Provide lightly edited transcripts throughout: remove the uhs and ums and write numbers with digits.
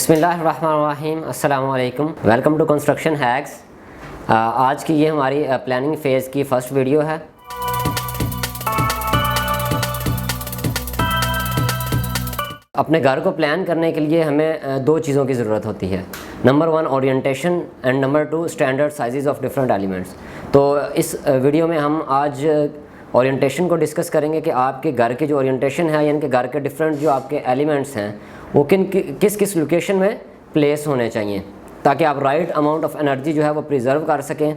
बिस्मिल्लाहिर्रहमानिर्रहीम, अस्सलामु अलैकुम। Welcome to construction hacks. आज की ये हमारी प्लानिंग फ़ेज़ की फ़र्स्ट वीडियो है। अपने घर को प्लान करने के लिए हमें दो चीज़ों की ज़रूरत होती है। Number 1 orientation and number 2 standard size of different elements. तो इस वीडियो में हम आज ओरिएंटेशन को डिस्कस करेंगे कि आपके घर के जो ओरिएंटेशन है, यानी कि घर के डिफरेंट जो आपके एलिमेंट्स हैं वो किस किस लोकेशन में प्लेस होने चाहिए, ताकि आप राइट अमाउंट ऑफ एनर्जी जो है वो प्रिजर्व कर सकें।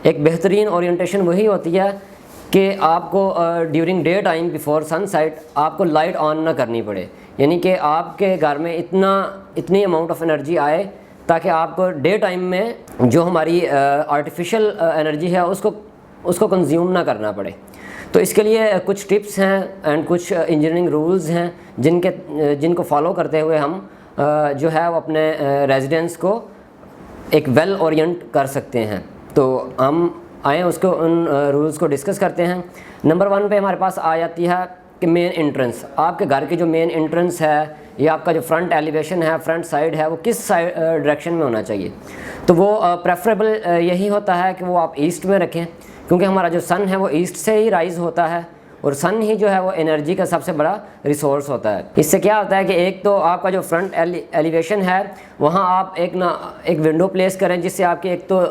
एक बेहतरीन ओरिएंटेशन वही होती है कि आपको during day time before sunset आपको लाइट ऑन ना करनी पड़े, यानी कि आपके घर में इतनी अमाउंट ऑफ एनर्जी आए ताकि आपको डे टाइम में जो हमारी आर्टिफिशियल एनर्जी है उसको कंज्यूम ना करना पड़े। तो इसके लिए कुछ टिप्स हैं एंड कुछ इंजीनियरिंग रूल्स हैं जिनको फॉलो करते हुए हम जो है वो अपने रेजिडेंस को एक वेल ओरिएंट कर सकते हैं। तो हम आए उसको उन रूल्स को डिस्कस करते हैं। नंबर 1 पे हमारे पास आ जाती है कि मेन एंट्रेंस। आपके घर के जो मेन एंट्रेंस है या आपका जो फ्रंट एलिवेशन है, फ्रंट साइड है, वो किस साइड डायरेक्शन में होना चाहिए। तो वो प्रेफरेबल यही होता है कि वो आप ईस्ट में रखें, क्योंकि हमारा जो सन है वो ईस्ट से ही राइज़ होता है और सन ही जो है वो एनर्जी का सबसे बड़ा रिसोर्स होता है। इससे क्या होता है कि एक तो आपका जो फ्रंट एलिवेशन है वहाँ आप एक विंडो प्लेस करें, जिससे आपकी एक तो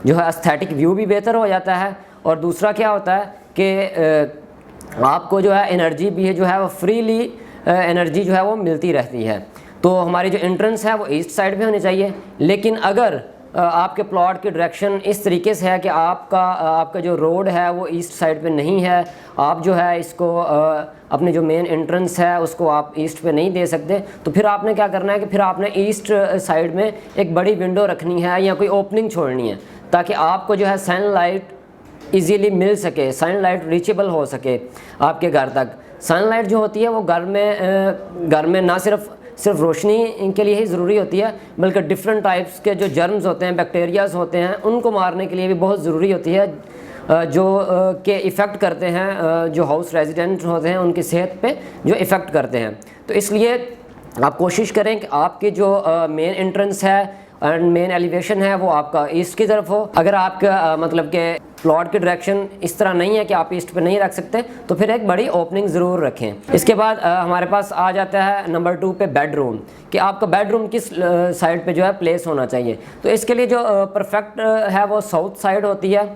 जो है एस्थेटिक व्यू भी बेहतर हो जाता है, और दूसरा क्या होता है कि आपको जो है एनर्जी भी जो है वो फ्रीली एनर्जी जो है वो मिलती रहती है। तो हमारी जो एंट्रेंस है वो ईस्ट साइड में होनी चाहिए। लेकिन अगर आपके प्लॉट की डायरेक्शन इस तरीके से है कि आपका जो रोड है वो ईस्ट साइड पे नहीं है, आप जो है इसको अपने जो मेन एंट्रेंस है उसको आप ईस्ट पे नहीं दे सकते, तो फिर आपने क्या करना है कि फिर आपने ईस्ट साइड में एक बड़ी विंडो रखनी है या कोई ओपनिंग छोड़नी है, ताकि आपको जो है सनलाइट ईजीली मिल सके, सनलाइट रीचेबल हो सके आपके घर तक। सनलाइट जो होती है वो घर में ना सिर्फ रोशनी के लिए ही ज़रूरी होती है, बल्कि डिफरेंट टाइप्स के जो जर्म्स होते हैं, बैक्टीरियाज होते हैं, उनको मारने के लिए भी बहुत ज़रूरी होती है, जो के इफ़ेक्ट करते हैं, जो हाउस रेजिडेंट होते हैं उनकी सेहत पे जो इफ़ेक्ट करते हैं। तो इसलिए आप कोशिश करें कि आपकी जो मेन एंट्रेंस है एंड मेन एलिवेशन है वो आपका ईस्ट की तरफ हो। अगर आपका मतलब के प्लॉट की डायरेक्शन इस तरह नहीं है कि आप ईस्ट पे नहीं रख सकते, तो फिर एक बड़ी ओपनिंग ज़रूर रखें। इसके बाद हमारे पास आ जाता है नंबर 2 पे बेडरूम, कि आपका बेडरूम किस साइड पे जो है प्लेस होना चाहिए। तो इसके लिए जो परफेक्ट है वो साउथ साइड होती है।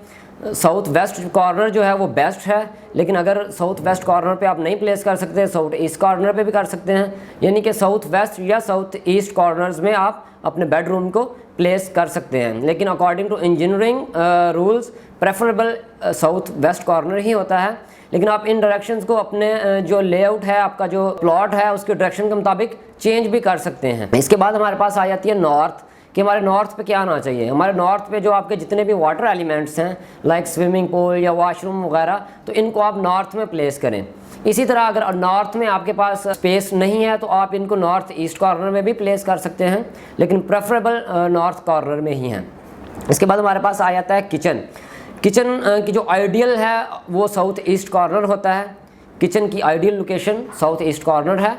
साउथ वेस्ट कॉर्नर जो है वो बेस्ट है, लेकिन अगर साउथ वेस्ट कॉर्नर पे आप नहीं प्लेस कर सकते, साउथ ईस्ट कॉर्नर पे भी कर सकते हैं, यानी कि साउथ वेस्ट या साउथ ईस्ट कॉर्नर्स में आप अपने बेडरूम को प्लेस कर सकते हैं। लेकिन according to engineering rules preferable south west corner ही होता है। लेकिन आप इन डायरेक्शंस को अपने जो लेआउट है, आपका जो प्लॉट है, उसके डायरेक्शन के मुताबिक चेंज भी कर सकते हैं। इसके बाद हमारे पास आ जाती है नॉर्थ, कि हमारे नॉर्थ पे क्या आना चाहिए। हमारे नॉर्थ पे जो आपके जितने भी वाटर एलिमेंट्स हैं, लाइक स्विमिंग पूल या वॉशरूम वगैरह, तो इनको आप नॉर्थ में प्लेस करें। इसी तरह अगर नॉर्थ में आपके पास स्पेस नहीं है तो आप इनको नॉर्थ ईस्ट कॉर्नर में भी प्लेस कर सकते हैं, लेकिन प्रेफरेबल नॉर्थ कॉर्नर में ही हैं। इसके बाद हमारे पास आ जाता है किचन की जो आइडियल है वो साउथ ईस्ट कॉर्नर होता है। किचन की ideal location south east corner है।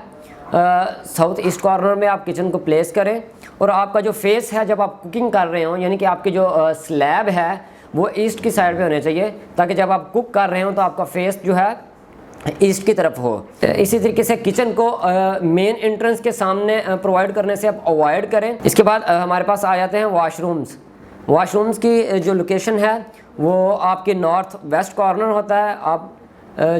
साउथ ईस्ट कॉर्नर में आप किचन को प्लेस करें, और आपका जो फेस है जब आप कुकिंग कर रहे हो, यानी कि आपकी जो स्लैब है वो ईस्ट की साइड पे होने चाहिए, ताकि जब आप कुक कर रहे हो तो आपका फेस जो है ईस्ट की तरफ हो। इसी तरीके से किचन को मेन एंट्रेंस के सामने प्रोवाइड करने से आप अवॉइड करें। इसके बाद हमारे पास आ जाते हैं वॉशरूम्स की जो लोकेशन है वो आपके नॉर्थ वेस्ट कॉर्नर होता है। आप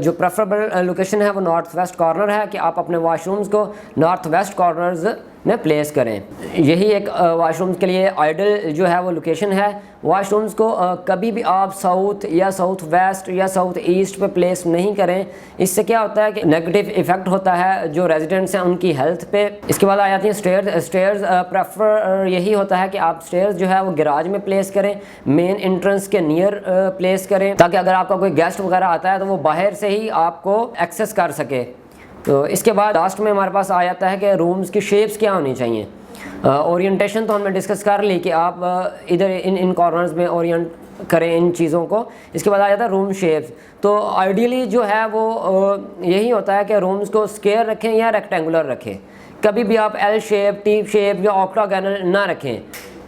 जो प्रेफरेबल लोकेशन है वो नॉर्थ वेस्ट कॉर्नर है, कि आप अपने वॉशरूम्स को नॉर्थ वेस्ट कॉर्नर्स में प्लेस करें। यही एक वॉशरूम्स के लिए आइडियल जो है वो लोकेशन है। वॉशरूम्स को कभी भी आप साउथ या साउथ वेस्ट या साउथ ईस्ट पे प्लेस नहीं करें। इससे क्या होता है कि नेगेटिव इफेक्ट होता है जो रेजिडेंट्स हैं उनकी हेल्थ पे। इसके बाद आ जाती हैं स्टेयर्स प्रेफर यही होता है कि आप स्टेयर्स जो है वो गैराज में प्लेस करें, मेन एंट्रेंस के नियर प्लेस करें, ताकि अगर आपका कोई गेस्ट वगैरह आता है तो वो बाहर से ही आपको एक्सेस कर सके। तो इसके बाद लास्ट में हमारे पास आ जाता है कि रूम्स की शेप्स क्या होनी चाहिए। ओरिएंटेशन तो हमने डिस्कस कर ली कि आप इधर इन कॉर्नर्स में ओरिएंट करें इन चीज़ों को। इसके बाद आ जाता है रूम शेप्स। तो आइडियली जो है वो यही होता है कि रूम्स को स्क्वायर रखें या रेक्टेंगुलर रखें, कभी भी आप एल शेप, टी शेप या ऑक्टागोनल ना रखें।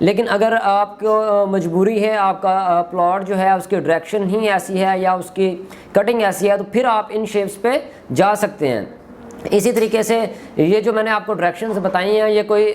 लेकिन अगर आपको मजबूरी है, आपका प्लॉट जो है उसकी डायरेक्शन ही ऐसी है या उसकी कटिंग ऐसी है, तो फिर आप इन शेप्स पे जा सकते हैं। इसी तरीके से ये जो मैंने आपको डायरेक्शंस बताई हैं, ये कोई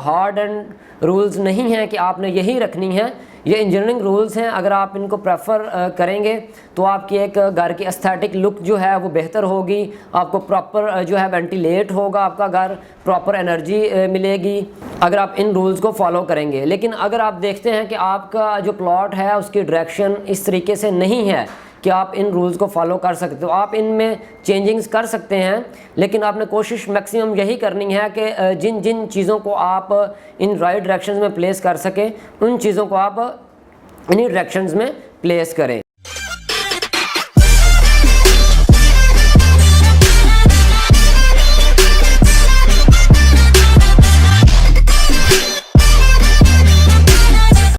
हार्ड एंड रूल्स नहीं हैं कि आपने यही रखनी है। ये इंजीनियरिंग रूल्स हैं। अगर आप इनको प्रेफर करेंगे तो आपकी एक घर की एस्थेटिक लुक जो है वो बेहतर होगी, आपको प्रॉपर जो है वेंटिलेट होगा आपका घर, प्रॉपर एनर्जी मिलेगी अगर आप इन रूल्स को फॉलो करेंगे। लेकिन अगर आप देखते हैं कि आपका जो प्लॉट है उसकी डायरेक्शन इस तरीके से नहीं है कि आप इन रूल्स को फॉलो कर सकते हो, आप इनमें चेंजिंग्स कर सकते हैं, लेकिन आपने कोशिश मैक्सिमम यही करनी है कि जिन जिन चीज़ों को आप इन राइट डायरेक्शंस में प्लेस कर सकें, उन चीज़ों को आप इन्हीं डायरेक्शंस में प्लेस करें।